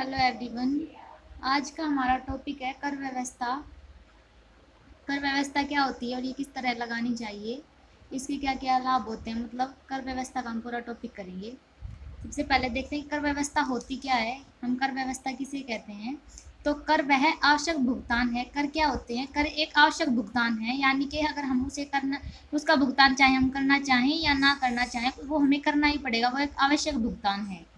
Hello everyone. आज का हमारा टॉपिक है कर व्यवस्था। कर व्यवस्था क्या होती है और ये किस तरह लगानी चाहिए, इसके क्या क्या लाभ होते हैं, मतलब कर व्यवस्था का हम पूरा टॉपिक करेंगे। सबसे पहले देखते हैं कि कर व्यवस्था होती क्या है, हम कर व्यवस्था किसे कहते हैं। तो कर वह आवश्यक भुगतान है। कर क्या होते हैं? कर एक आवश्यक भुगतान है, यानी कि अगर हम उसे करना, उसका भुगतान चाहे हम करना चाहें या ना करना चाहें, वो हमें करना ही पड़ेगा। वो एक आवश्यक भुगतान है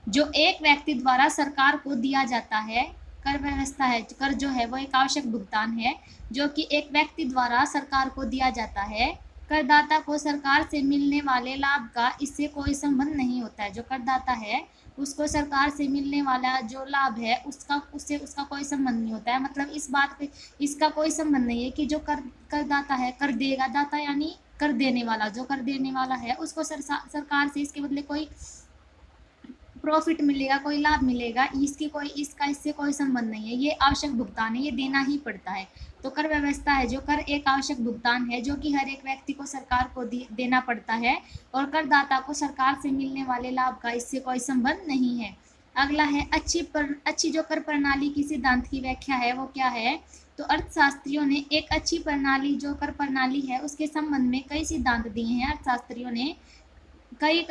जो एक व्यक्ति द्वारा सरकार को दिया जाता है। कर व्यवस्था है, कर जो है वो एक आवश्यक भुगतान है जो कि एक व्यक्ति द्वारा सरकार को दिया जाता है। करदाता को सरकार से मिलने वाले लाभ का इससे कोई संबंध नहीं होता है। जो करदाता है उसको सरकार से मिलने वाला जो लाभ है उससे उसका कोई संबंध नहीं होता है। मतलब इस बात पे इसका कोई संबंध नहीं है कि जो करदाता है, कर देगा दाता यानी कर देने वाला, जो कर देने वाला है उसको सरकार से इसके बदले कोई प्रॉफिट मिलेगा, कोई लाभ मिलेगा, इसका इससे कोई संबंध नहीं है। ये आवश्यक भुगतान है, ये देना ही पड़ता है। तो कर व्यवस्था है जो कर एक आवश्यक भुगतान है जो कि हर एक व्यक्ति को सरकार को देना पड़ता है और करदाता को सरकार से मिलने वाले लाभ का इससे कोई संबंध नहीं है। अगला है अच्छी जो कर प्रणाली की सिद्धांत की व्याख्या है वो क्या है। तो अर्थशास्त्रियों ने एक अच्छी प्रणाली जो कर प्रणाली है उसके संबंध में कई सिद्धांत दिए हैं। अर्थशास्त्रियों ने कई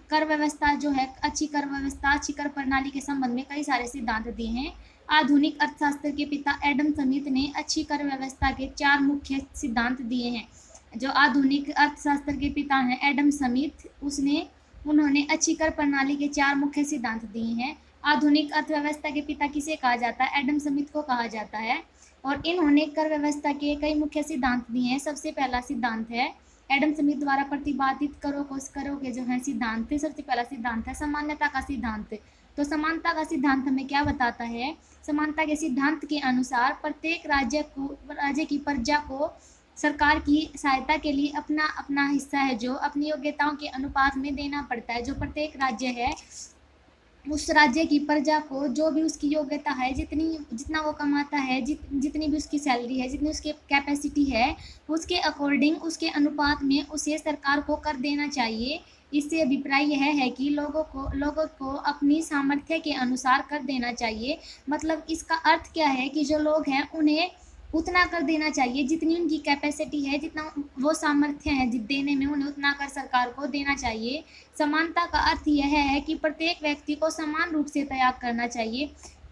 कर व्यवस्था जो है, अच्छी कर व्यवस्था, अच्छी कर प्रणाली के संबंध में कई सारे सिद्धांत दिए हैं। आधुनिक अर्थशास्त्र के पिता एडम स्मिथ ने अच्छी कर व्यवस्था के 4 मुख्य सिद्धांत दिए हैं। जो आधुनिक अर्थशास्त्र के पिता हैं एडम स्मिथ, उन्होंने अच्छी कर प्रणाली के 4 मुख्य सिद्धांत दिए हैं। आधुनिक अर्थव्यवस्था के पिता किसे कहा जाता है? एडम स्मिथ को कहा जाता है। और इन्होंने कर व्यवस्था के कई मुख्य सिद्धांत दिए हैं। सबसे पहला सिद्धांत है एडम स्मिथ द्वारा प्रतिपादित करों के जो है सिद्धांत है। सबसे पहला सिद्धांत है समानता का सिद्धांत। तो समानता का सिद्धांत हमें क्या बताता है? समानता के सिद्धांत के अनुसार प्रत्येक राज्य की प्रजा को सरकार की सहायता के लिए अपना अपना हिस्सा है जो अपनी योग्यताओं के अनुपात में देना पड़ता है। जो प्रत्येक राज्य है उस राज्य की प्रजा को जो भी उसकी योग्यता है, जितना वो कमाता है, जितनी भी उसकी सैलरी है, जितनी उसकी कैपेसिटी है, उसके अकॉर्डिंग, उसके अनुपात में उसे सरकार को कर देना चाहिए। इससे अभिप्राय यह है कि लोगों को अपनी सामर्थ्य के अनुसार कर देना चाहिए। मतलब इसका अर्थ क्या है कि जो लोग हैं उन्हें उतना कर देना चाहिए जितनी उनकी कैपेसिटी है, जितना वो सामर्थ्य है देने में, उन्हें उतना कर सरकार को देना चाहिए। समानता का अर्थ यह है कि प्रत्येक व्यक्ति को समान रूप से त्याग करना चाहिए।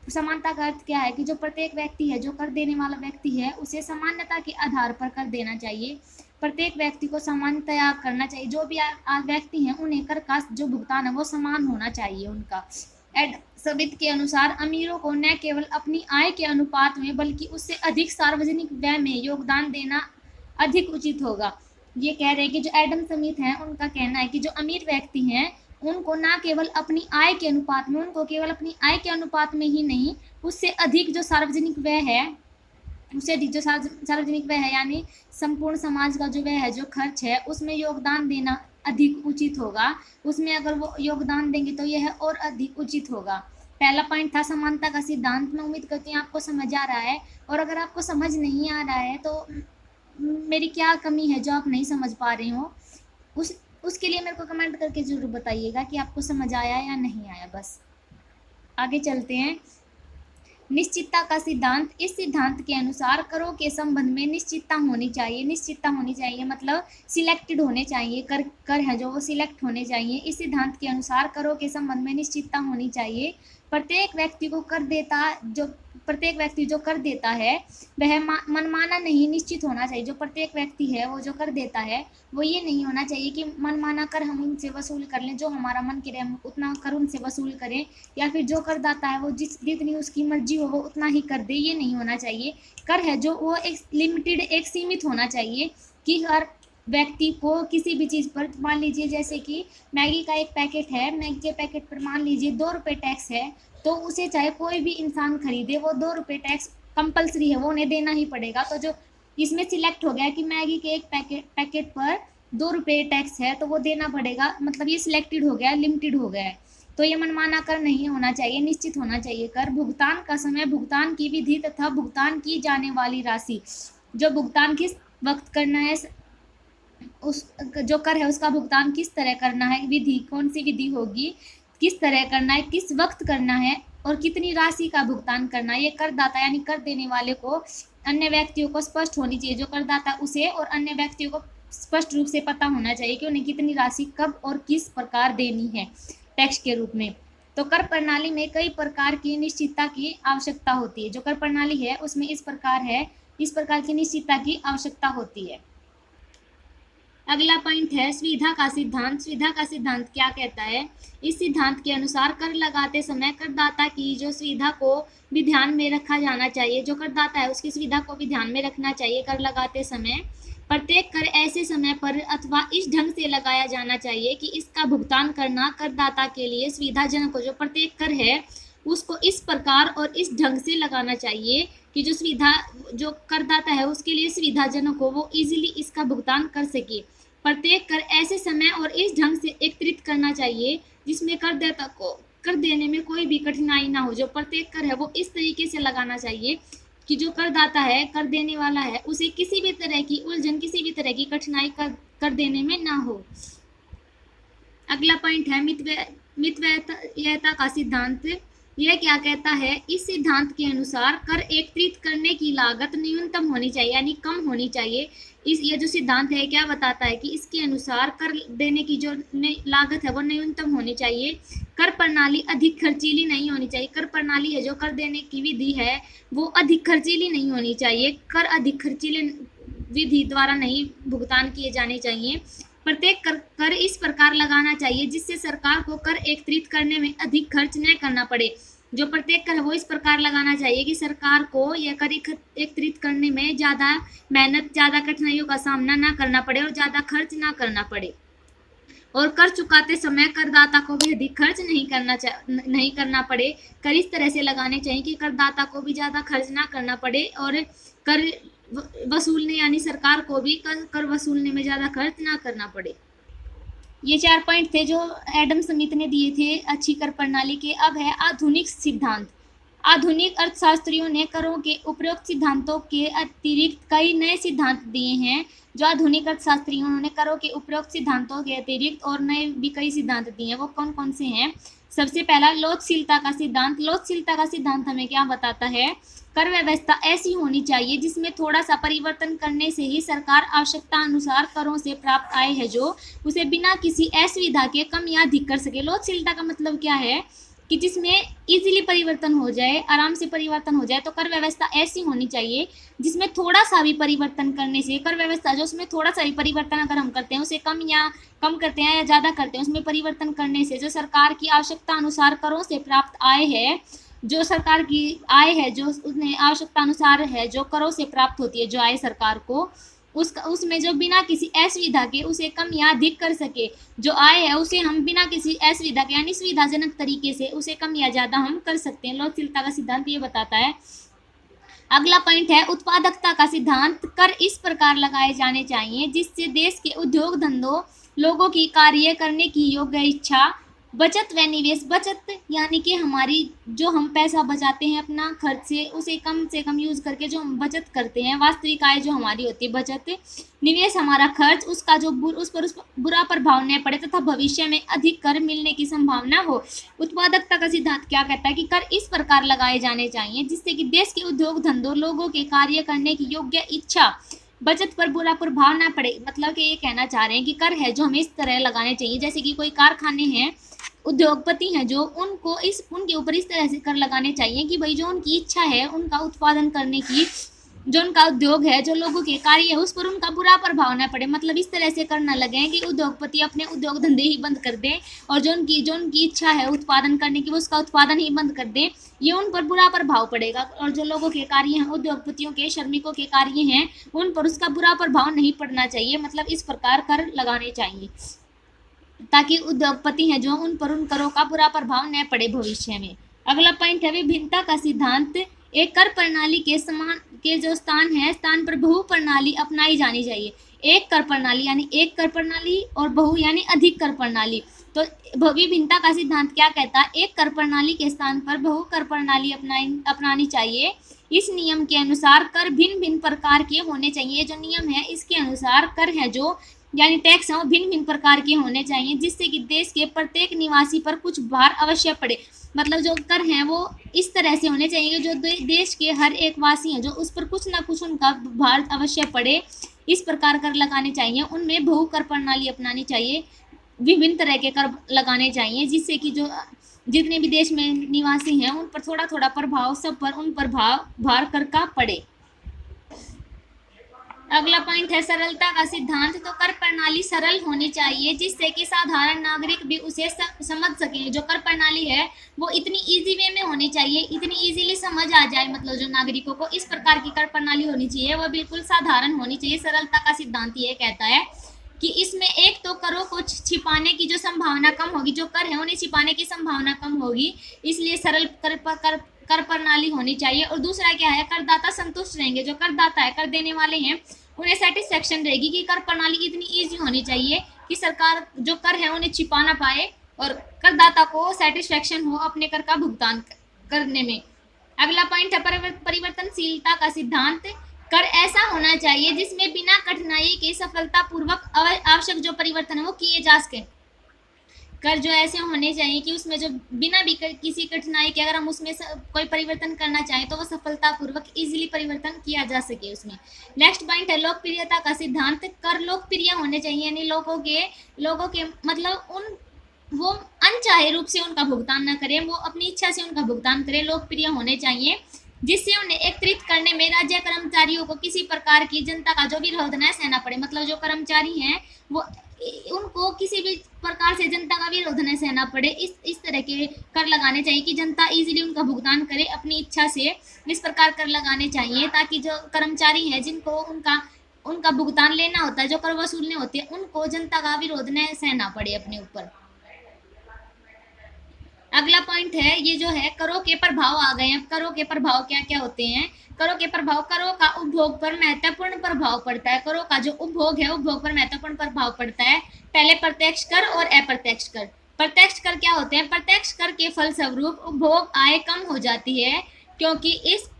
समानता का अर्थ क्या है कि जो प्रत्येक व्यक्ति है, जो कर देने वाला व्यक्ति है, उसे समानता के आधार पर कर देना चाहिए। प्रत्येक व्यक्ति को समान त्याग करना चाहिए। जो भी व्यक्ति हैं उन्हें कर का जो भुगतान है वो समान होना चाहिए उनका। एड स्मिथ के अनुसार अमीरों को न केवल अपनी आय के अनुपात में बल्कि उससे अधिक सार्वजनिक व्यय में योगदान देना अधिक उचित होगा। ये कह रहे हैं कि जो एडम स्मिथ हैं उनका कहना है कि जो अमीर व्यक्ति हैं उनको ना केवल अपनी आय के अनुपात में, उनको केवल अपनी आय के अनुपात में ही नहीं, उससे अधिक जो सार्वजनिक व्यय है, उससे अधिक जो सार्वजनिक व्यय है यानी संपूर्ण समाज का जो व्यय है, जो खर्च है, उसमें योगदान देना अधिक उचित होगा। उसमें अगर वो योगदान देंगे तो यह और अधिक उचित होगा। पहला पॉइंट था समानता का सिद्धांत। मैं उम्मीद करती हूँ आपको समझ आ रहा है। और अगर आपको समझ नहीं आ रहा है तो मेरी क्या कमी है जो आप नहीं समझ पा रहे हो, उसके लिए मेरे को कमेंट करके ज़रूर बताइएगा कि आपको समझ आया या नहीं आया। बस आगे चलते हैं। निश्चितता का सिद्धांत। इस सिद्धांत के अनुसार करों के संबंध में निश्चितता होनी चाहिए। निश्चितता होनी चाहिए मतलब सिलेक्टेड होने चाहिए। कर है जो वो सिलेक्ट होने चाहिए। इस सिद्धांत के अनुसार करों के संबंध में निश्चितता होनी चाहिए। प्रत्येक व्यक्ति जो कर देता है वह मनमाना नहीं, निश्चित होना चाहिए। जो प्रत्येक व्यक्ति है वो जो कर देता है वो ये नहीं होना चाहिए कि मनमाना कर हम उनसे वसूल कर लें, जो हमारा मन करे हम उतना कर उनसे वसूल करें, या फिर जो करदाता है वो जितनी उसकी मर्जी हो वो उतना ही कर दे। ये नहीं होना चाहिए। कर है जो वो एक लिमिटेड, एक सीमित होना चाहिए कि हर व्यक्ति को किसी भी चीज़ पर, मान लीजिए जैसे कि मैगी का एक पैकेट है, मैगी के पैकेट पर मान लीजिए 2 रुपये टैक्स है, तो उसे चाहे कोई भी इंसान खरीदे वो 2 रुपये टैक्स कंपलसरी है, वो उन्हें देना ही पड़ेगा। तो जो इसमें सिलेक्ट हो गया कि मैगी के एक पैकेट पर 2 रुपये टैक्स है तो वो देना पड़ेगा, मतलब ये सिलेक्टेड हो गया, लिमिटेड हो गया है। तो ये मनमाना कर नहीं होना चाहिए, निश्चित होना चाहिए कर। भुगतान का समय, भुगतान की विधि तथा भुगतान की जाने वाली राशि। जो भुगतान किस वक्त करना है, उस जो कर है उसका भुगतान किस तरह करना है, विधि कौन सी विधि होगी, किस तरह करना है, किस वक्त करना है, और कितनी राशि का भुगतान करना, ये करदाता यानी कर देने वाले को अन्य व्यक्तियों को स्पष्ट होनी चाहिए, जो करदाता उसे और अन्य व्यक्तियों को स्पष्ट रूप से पता होना चाहिए कि उन्हें कितनी राशि कब और किस प्रकार देनी है टैक्स के रूप में। तो कर प्रणाली में कई प्रकार की निश्चितता की आवश्यकता होती है। जो कर प्रणाली है उसमें इस प्रकार की निश्चितता की आवश्यकता होती है। अगला पॉइंट है सुविधा का सिद्धांत। सुविधा का सिद्धांत क्या कहता है? इस सिद्धांत के अनुसार कर लगाते समय करदाता की जो सुविधा को भी ध्यान में रखा जाना चाहिए। जो करदाता है उसकी सुविधा को भी ध्यान में रखना चाहिए। कर लगाते समय प्रत्येक कर ऐसे समय पर अथवा इस ढंग से लगाया जाना चाहिए कि इसका भुगतान करना करदाता के लिए सुविधाजनक हो। जो प्रत्येक कर है उसको इस प्रकार और इस ढंग से लगाना चाहिए कि जो करदाता है उसके लिए सुविधाजनक हो, वो इजीली इसका भुगतान कर सके। प्रत्येक कर ऐसे समय और इस ढंग से एकत्रित करना चाहिए जिसमें करदाता को कर देने में कोई भी कठिनाई ना हो। जो प्रत्येक कर है वो इस तरीके से लगाना चाहिए कि जो करदाता है, कर देने वाला है, उसे किसी भी तरह की उलझन, किसी भी तरह की कठिनाई कर देने में ना हो। अगला पॉइंट है मितव्ययता का सिद्धांत। यह क्या कहता है? इस सिद्धांत के अनुसार कर एकत्रित करने की लागत न्यूनतम होनी चाहिए, यानी कम होनी चाहिए। ये जो सिद्धांत है क्या बताता है कि इसके अनुसार कर देने की जो लागत है वो न्यूनतम होनी चाहिए। कर प्रणाली अधिक खर्चीली नहीं होनी चाहिए। कर प्रणाली है जो कर देने की विधि है वो अधिक खर्चीली नहीं होनी चाहिए। कर अधिक खर्चीली विधि द्वारा नहीं भुगतान किए जाने चाहिए। प्रत्येक कर इस प्रकार लगाना चाहिए जिससे सरकार को कर एकत्रित करने में अधिक खर्च न करना पड़े। जो प्रत्येक कर है वो इस प्रकार लगाना चाहिए कि सरकार को यह कर एकत्रित करने में ज़्यादा मेहनत, ज़्यादा कठिनाइयों का सामना ना करना पड़े और ज़्यादा खर्च ना करना पड़े। और कर चुकाते समय करदाता को भी अधिक खर्च नहीं करना पड़े। कर इस तरह से लगाने चाहिए कि करदाता को भी ज़्यादा खर्च ना करना पड़े और कर वसूलने यानी सरकार को भी कर वसूलने में ज़्यादा खर्च ना करना पड़े। ये 4 पॉइंट थे जो एडम स्मिथ ने दिए थे अच्छी कर प्रणाली के। अब है आधुनिक सिद्धांत। आधुनिक अर्थशास्त्रियों ने करों के उपरोक्त सिद्धांतों के अतिरिक्त कई नए सिद्धांत दिए हैं। जो आधुनिक अर्थशास्त्री उन्होंने करों के उपरोक्त सिद्धांतों के अतिरिक्त और नए भी कई सिद्धांत दिए हैं। वो कौन कौन से हैं? सबसे पहला लोचशीलता का सिद्धांत। लोचशीलता का सिद्धांत हमें क्या बताता है? कर व्यवस्था ऐसी होनी चाहिए जिसमें थोड़ा सा परिवर्तन करने से ही सरकार आवश्यकता अनुसार करों से प्राप्त आय है जो उसे बिना किसी असुविधा के कम या अधिक कर सके। लोचशीलता का मतलब क्या है कि जिसमें इजीली परिवर्तन हो जाए, आराम से परिवर्तन हो जाए। तो कर व्यवस्था ऐसी होनी चाहिए जिसमें थोड़ा सा भी परिवर्तन करने से, कर व्यवस्था जो उसमें थोड़ा सा भी परिवर्तन अगर हम करते हैं, उसे कम करते हैं या ज़्यादा करते हैं, उसमें परिवर्तन करने से जो सरकार की आवश्यकता अनुसार करों से प्राप्त आय है, जो सरकार की आय है, जो उसने आवश्यकता अनुसार है, जो करों से प्राप्त होती है, जो आय सरकार को, उसमें जो बिना किसी असुविधा के उसे कम या अधिक कर सके। जो आय है उसे हम बिना किसी असुविधा के यानी सुविधाजनक तरीके से उसे कम या ज़्यादा हम कर सकते हैं। लोचशीलता का सिद्धांत ये बताता है। अगला पॉइंट है उत्पादकता का सिद्धांत। कर इस प्रकार लगाए जाने चाहिए जिससे देश के उद्योग धंधों, लोगों की कार्य करने की योग्य इच्छा, बचत व निवेश। बचत यानी कि हमारी जो हम पैसा बचाते हैं अपना खर्च से कम यूज करके जो हम बचत करते हैं, वास्तविक आय जो हमारी होती है बचत। निवेश हमारा खर्च, उसका जो उस पर बुरा प्रभाव न पड़े तथा भविष्य में अधिक कर मिलने की संभावना हो। उत्पादकता का सिद्धांत क्या कहता है कि कर इस प्रकार लगाए जाने चाहिए जिससे कि देश के उद्योग धंधों, लोगों के कार्य करने की योग्य इच्छा, बचत पर बुरा प्रभाव ना पड़े। मतलब कि ये कहना चाह रहे हैं कि कर है जो हमें इस तरह लगाने चाहिए, जैसे कि कोई कारखाने हैं, उद्योगपति हैं जो उनके ऊपर इस तरह से कर लगाने चाहिए कि भाई जो उनकी इच्छा है उनका उत्पादन करने की, जो उनका उद्योग है, जो लोगों के कार्य है, उस पर उनका बुरा प्रभाव न पड़े। मतलब इस तरह से करना लगे कि उद्योगपति अपने उद्योग धंधे ही बंद कर दें और जो उनकी इच्छा है उत्पादन करने की वो उसका उत्पादन ही बंद कर दें, ये उन पर बुरा प्रभाव पड़ेगा। और जो लोगों के कार्य हैं, उद्योगपतियों के, श्रमिकों के कार्य हैं, उन पर उसका बुरा प्रभाव नहीं पड़ना चाहिए। मतलब इस प्रकार कर लगाने चाहिए ताकि उद्योगपति हैं जो उन पर उन करों का बुरा प्रभाव न पड़े भविष्य में। अगला पॉइंट है विभिन्नता का सिद्धांत। एक कर प्रणाली के समान के जो स्थान पर बहु प्रणाली अपनाई जानी चाहिए। एक कर प्रणाली यानी एक कर प्रणाली और बहु यानी अधिक कर प्रणाली। तो विभिन्नता का सिद्धांत क्या कहता है? एक कर प्रणाली के स्थान पर बहु कर प्रणाली अपनानी चाहिए। इस नियम के अनुसार कर भिन्न भिन्न प्रकार के होने चाहिए। जो नियम है इसके अनुसार कर है जो यानी टैक्स है वो भिन्न भिन्न प्रकार के होने चाहिए जिससे कि देश के प्रत्येक निवासी पर कुछ भार अवश्य पड़े। मतलब जो कर हैं वो इस तरह से होने चाहिए जो देश के हर एक वासी हैं जो उस पर कुछ ना कुछ उनका भार अवश्य पड़े, इस प्रकार कर लगाने चाहिए। उनमें बहु कर प्रणाली अपनानी चाहिए, विभिन्न तरह के कर लगाने चाहिए, जिससे कि जो जितने भी देश में निवासी हैं उन पर थोड़ा थोड़ा प्रभाव सब पर उन पर भार कर का पड़े। अगला पॉइंट है सरलता का सिद्धांत। तो कर प्रणाली सरल होनी चाहिए जिससे कि साधारण नागरिक भी उसे समझ सके। जो कर प्रणाली है वो इतनी इजी वे में होनी चाहिए, इतनी इजीली समझ आ जाए, मतलब जो नागरिकों को इस प्रकार की कर प्रणाली होनी चाहिए, वो बिल्कुल साधारण होनी चाहिए। सरलता का सिद्धांत ये कहता है कि इसमें एक तो करों को छिपाने की जो संभावना कम होगी, जो कर है उन्हें छिपाने की संभावना कम होगी, इसलिए सरल कर प्रणाली होनी चाहिए। और दूसरा क्या है, करदाता संतुष्ट रहेंगे। जो करदाता है, कर देने वाले हैं, उन्हें सेटिस्फेक्शन रहेगी कि कर प्रणाली इतनी इजी होनी चाहिए कि सरकार जो कर है उन्हें छिपा ना पाए और करदाता को सेटिस्फेक्शन हो अपने कर का भुगतान करने में। अगला पॉइंट है परिवर्तनशीलता का सिद्धांत। कर ऐसा होना चाहिए जिसमें बिना कठिनाई के सफलतापूर्वक आवश्यक जो परिवर्तन है वो किए जा सके। कर जो ऐसे होने चाहिए कि उसमें जो बिना भी किसी कठिनाई के अगर हम उसमें कोई परिवर्तन करना चाहें तो वो सफलतापूर्वक इजीली परिवर्तन किया जा सके उसमें। नेक्स्ट पॉइंट है लोकप्रियता का सिद्धांत। कर लोकप्रिय होने चाहिए, यानी लोगों के मतलब वो अनचाहे रूप से उनका भुगतान न करें, वो अपनी इच्छा से उनका भुगतान करें। लोकप्रिय होने चाहिए जिससे उन्हें एकत्रित करने में राज्य कर्मचारियों को किसी प्रकार की जनता का जो विरोध न सहना पड़े। मतलब जो कर्मचारी हैं वो उनको किसी भी प्रकार से जनता का विरोध न सहना पड़े। इस तरह के कर लगाने चाहिए कि जनता इजीली उनका भुगतान करे अपनी इच्छा से। इस प्रकार कर लगाने चाहिए ताकि जो कर्मचारी हैं जिनको उनका भुगतान लेना होता है, जो कर वसूलने होते हैं, उनको जनता का विरोध न सहना पड़े अपने ऊपर। अगला पॉइंट है ये जो है करों के प्रभाव आ गए हैं। करों के प्रभाव क्या क्या होते हैं। करों के प्रभाव, करों का उपभोग पर महत्वपूर्ण प्रभाव पड़ता है। करों का जो उपभोग है, उपभोग पर महत्वपूर्ण प्रभाव पड़ता है। पहले प्रत्यक्ष कर और अप्रत्यक्ष कर। प्रत्यक्ष कर क्या होते हैं, प्रत्यक्ष कर के फलस्वरूप उपभोग आय कम हो जाती है क्योंकि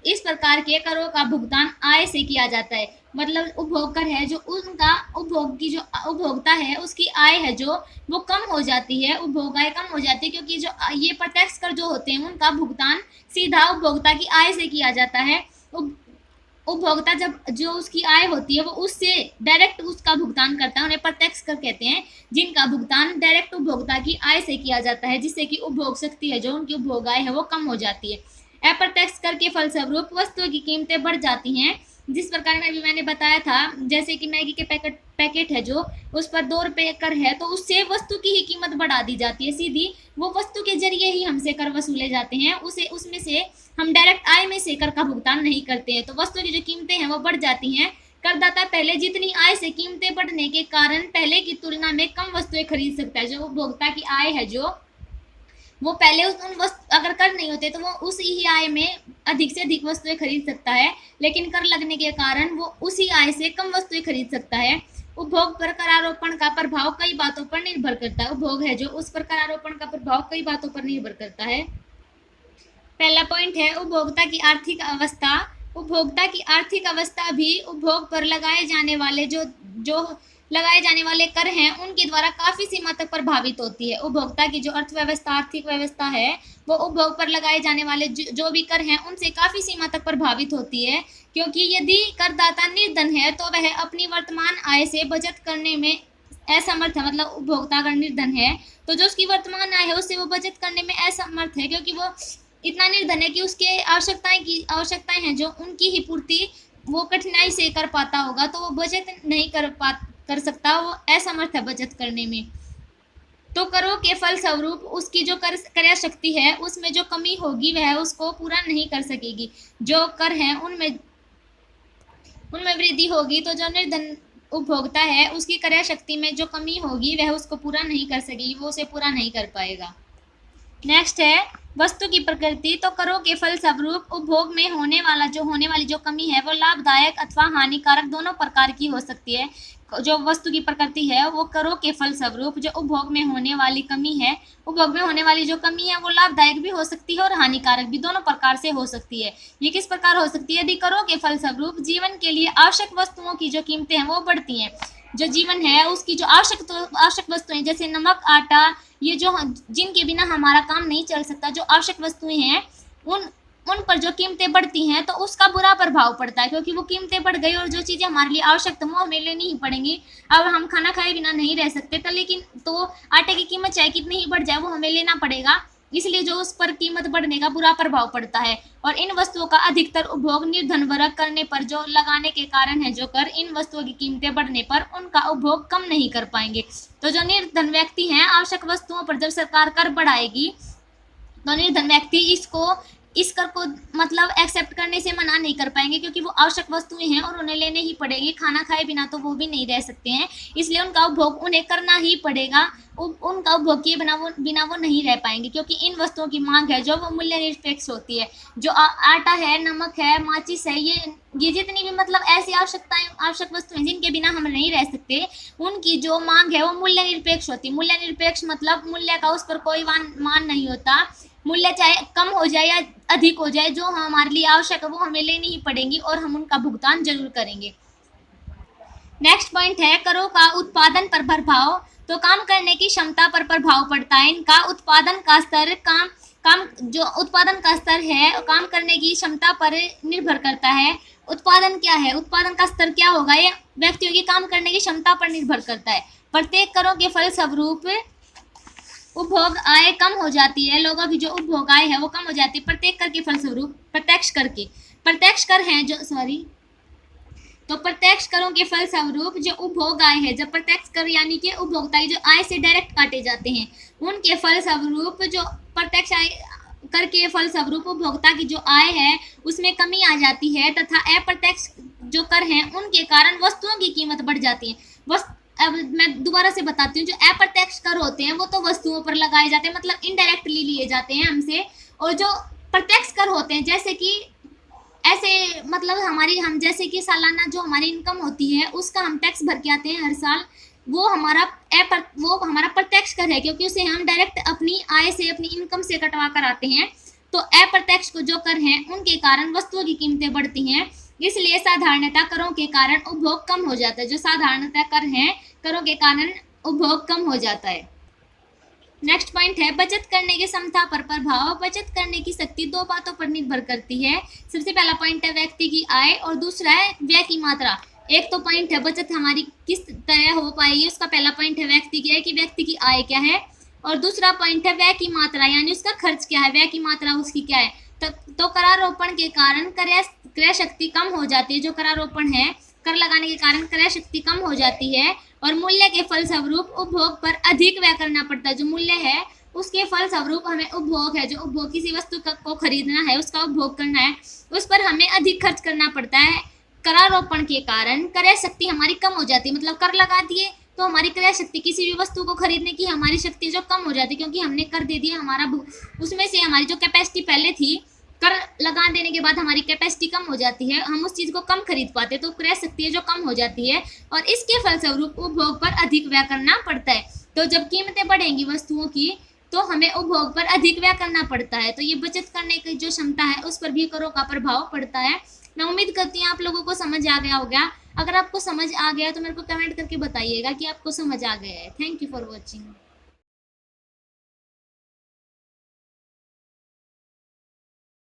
इस प्रकार के करों का भुगतान आय से किया जाता है। मतलब उपभोग कर है जो उनका उपभोग की जो उपभोक्ता है उसकी आय है जो वो कम हो जाती है, उपभोग आय कम हो जाती है क्योंकि जो ये प्रत्यक्ष कर जो होते हैं उनका भुगतान सीधा उपभोक्ता की आय से किया जाता है। उपभोक्ता जब जो उसकी आय होती है वो उससे डायरेक्ट उसका भुगतान करता है, उन्हें प्रत्यक्ष कर कहते हैं, जिनका भुगतान डायरेक्ट उपभोक्ता की आय से किया जाता है, जिससे कि उपभोग शक्ति है जो उनकी उपभोग आय है वो कम हो जाती है। अप्रत्यक्ष कर के फलस्वरूप वस्तुओं की कीमतें बढ़ जाती हैं। जिस प्रकार में अभी मैंने बताया था, जैसे कि मैगी के पैकेट है जो उस पर 2 रुपये कर है तो उससे वस्तु की ही कीमत बढ़ा दी जाती है। सीधी वो वस्तु के जरिए ही हमसे कर वसूले जाते हैं, उसमें से हम डायरेक्ट आय में से कर का भुगतान नहीं करते हैं। तो वस्तु की जो कीमतें हैं वो बढ़ जाती हैं। करदाता पहले जितनी आय से कीमतें बढ़ने के कारण पहले की तुलना में कम वस्तुएं खरीद सकता है। जो उपभोक्ता की आय है जो वो पहले उन वस्तु अगर कर नहीं होते तो वो उसी ही आय में अधिक से अधिक वस्तुएं खरीद सकता है, लेकिन कर लगने के कारण वो उसी आय से कम वस्तुएं खरीद सकता है। उपभोग पर करारोपण का प्रभाव कई बातों पर निर्भर करता है। उपभोग है जो उस पर करारोपण का प्रभाव कई बातों पर निर्भर करता है। पहला पॉइंट है उपभोक्ता की आर्थिक अवस्था। उपभोक्ता की आर्थिक अवस्था भी उपभोग पर लगाए जाने वाले कर हैं उनके द्वारा काफी सीमा तक प्रभावित होती है। उपभोक्ता की जो अर्थव्यवस्था, आर्थिक व्यवस्था है वो उपभोग पर लगाए जाने वाले जो भी कर हैं उनसे काफी सीमा तक प्रभावित होती है, क्योंकि यदि करदाता निर्धन है तो वह अपनी वर्तमान आय से बचत करने में असमर्थ है। मतलब उपभोक्ता अगर निर्धन है तो जो उसकी वर्तमान आय है उससे वो बचत करने में असमर्थ है, क्योंकि वो इतना निर्धन है कि उसके आवश्यकताएं हैं जो उनकी ही पूर्ति वो कठिनाई से कर पाता होगा, तो वो बचत नहीं कर सकता, वो असमर्थ है बचत करने में। तो करों के फलस्वरूप उसकी जो क्रय शक्ति है उसमें जो कमी होगी वह उसको पूरा नहीं कर सकेगी। जो कर है उनमें वृद्धि होगी तो जो निर्धन उपभोक्ता है उसकी क्रय शक्ति में जो कमी होगी वह उसको पूरा नहीं कर सकेगी, वो उसे पूरा नहीं कर पाएगा। नेक्स्ट है वस्तु की प्रकृति। तो करों के फलस्वरूप उपभोग में होने वाली जो कमी है वो लाभदायक अथवा हानिकारक दोनों प्रकार की हो सकती है। जो वस्तु की प्रकृति है वो करों के फलस्वरूप जो उपभोग में होने वाली कमी है, उपभोग में होने वाली जो कमी है वो लाभदायक भी हो सकती है और हानिकारक भी, दोनों प्रकार से हो सकती है। ये किस प्रकार हो सकती है, यदि करों के फलस्वरूप जीवन के लिए आवश्यक वस्तुओं की जो कीमतें हैं वो बढ़ती हैं। जो जीवन है उसकी जो आवश्यक वस्तुएं जैसे नमक, आटा, ये जो जिनके बिना हमारा काम नहीं चल सकता, जो आवश्यक वस्तुएं हैं, उन उन पर जो कीमतें बढ़ती हैं तो उसका बुरा प्रभाव पड़ता है, क्योंकि वो कीमतें बढ़ गई और जो चीज़ें हमारे लिए आवश्यक थी वो हमें लेनी ही पड़ेंगी। अब हम खाना खाए बिना नहीं रह सकते तो, लेकिन तो आटे की कीमत चाहे कितनी ही बढ़ जाए वो हमें लेना पड़ेगा, इसलिए जो उस पर कीमत बढ़ने का बुरा प्रभाव पड़ता है। और इन वस्तुओं का अधिकतर उपभोग निर्धन वर्ग करने पर जो लगाने के कारण है जो कर, इन वस्तुओं की कीमतें बढ़ने पर उनका उपभोग कम नहीं कर पाएंगे। तो जो निर्धन व्यक्ति हैं, आवश्यक वस्तुओं पर जब सरकार कर बढ़ाएगी तो निर्धन व्यक्ति इस कर को मतलब एक्सेप्ट करने से मना नहीं कर पाएंगे, क्योंकि वो आवश्यक वस्तुएं हैं और उन्हें लेने ही पड़ेगी। खाना खाए बिना तो वो भी नहीं रह सकते हैं, इसलिए उनका उपभोग उन्हें करना ही पड़ेगा। उनका उपभोग किए बिना वो नहीं रह पाएंगे, क्योंकि इन वस्तुओं की मांग है जो वो मूल्य निरपेक्ष होती है। जो आटा है, नमक है, माचिस है, ये जितनी भी मतलब ऐसी आवश्यक वस्तुएं जिनके बिना हम नहीं रह सकते, उनकी जो मांग है वो मूल्य निरपेक्ष होती है। मूल्य निरपेक्ष मतलब मूल्य का उस पर कोई मान नहीं होता। मूल्य चाहे कम हो जाए या अधिक हो जाए, जो हमारे लिए आवश्यक है वो हमें लेनी ही पड़ेंगी और हम उनका भुगतान जरूर करेंगे। नेक्स्ट पॉइंट है करों का उत्पादन पर प्रभाव। तो काम करने की क्षमता पर प्रभाव पड़ता है इनका। उत्पादन का स्तर जो उत्पादन का स्तर है काम करने की क्षमता पर निर्भर करता है। उत्पादन क्या है, उत्पादन का स्तर क्या होगा, ये व्यक्तियों की काम करने की क्षमता पर निर्भर करता है। प्रत्येक करों के फलस्वरूप उपभोग आय कम हो जाती है। लोगों की जो उपभोग आय है वो कम हो जाती है प्रत्येक कर के फलस्वरूप। प्रत्यक्ष कर हैं जो तो प्रत्यक्ष करों के फलस्वरूप जो उपभोग आय है, जब प्रत्यक्ष कर यानी कि उपभोक्ता की जो आय से डायरेक्ट काटे जाते हैं, उनके फलस्वरूप जो प्रत्यक्ष आय कर के फलस्वरूप उपभोक्ता की जो आय है उसमें कमी आ जाती है, तथा अप्रत्यक्ष जो कर हैं उनके कारण वस्तुओं की कीमत बढ़ जाती है। अब मैं दोबारा से बताती हूँ, जो अप्रत्यक्ष कर होते हैं वो तो वस्तुओं पर लगाए जाते हैं, मतलब इनडायरेक्टली लिए जाते हैं हमसे। और जो प्रत्यक्ष कर होते हैं जैसे कि ऐसे मतलब हम जैसे कि सालाना जो हमारी इनकम होती है उसका हम टैक्स भर के आते हैं हर साल, वो हमारा प्रत्यक्ष कर है, क्योंकि उसे हम डायरेक्ट अपनी आय से, अपनी इनकम से कटवा कर आते हैं। तो अप्रत्यक्ष को जो कर हैं उनके कारण वस्तुओं की कीमतें बढ़ती हैं, इसलिए साधारणतः करों के कारण उपभोग कम हो जाता है। जो साधारणतः कर हैं करों के कारण उपभोग कम हो जाता है। नेक्स्ट पॉइंट है बचत करने की क्षमता पर प्रभाव। बचत करने की शक्ति दो बातों पर निर्भर करती है। सबसे पहला पॉइंट है व्यक्ति की आय और दूसरा है व्यय की मात्रा। एक तो पॉइंट है बचत हमारी किस तरह हो पाएगी, उसका पहला पॉइंट है व्यक्ति की है कि व्यक्ति की आय क्या है, और दूसरा पॉइंट है व्यय की मात्रा यानी उसका खर्च क्या है, व्यय की मात्रा उसकी क्या है। तो करारोपण के कारण क्रय शक्ति कम हो जाती है। जो करारोपण है, कर लगाने के कारण क्रय शक्ति कम हो जाती है और मूल्य के फलस्वरूप उपभोग पर अधिक व्यय करना पड़ता है। जो मूल्य है उसके फलस्वरूप हमें उपभोग है, जो उपभोग किसी वस्तु को खरीदना है, उसका उपभोग करना है, उस पर हमें अधिक खर्च करना पड़ता है। करारोपण के कारण क्रय शक्ति हमारी कम हो जाती है, मतलब कर लगा दिए तो हमारी क्रय शक्ति किसी भी वस्तु को खरीदने की हमारी शक्ति जो कम हो जाती है, क्योंकि हमने कर दे दिया, हमारा उसमें से हमारी जो कैपेसिटी पहले थी, कर लगा देने के बाद हमारी कैपेसिटी कम हो जाती है, हम उस चीज़ को कम खरीद पाते, तो क्रय शक्ति जो कम हो जाती है और इसके फलस्वरूप उपभोग पर अधिक व्यय करना पड़ता है। तो जब कीमतें बढ़ेंगी वस्तुओं की तो हमें उपभोग पर अधिक व्यय करना पड़ता है। तो ये बचत करने की जो क्षमता है उस पर भी करों का प्रभाव पड़ता है। मैं उम्मीद करती हूँ आप लोगों को समझ आ गया होगा। अगर आपको समझ आ गया तो मेरे को कमेंट करके बताइएगा कि आपको समझ आ गया है। Thank you for watching.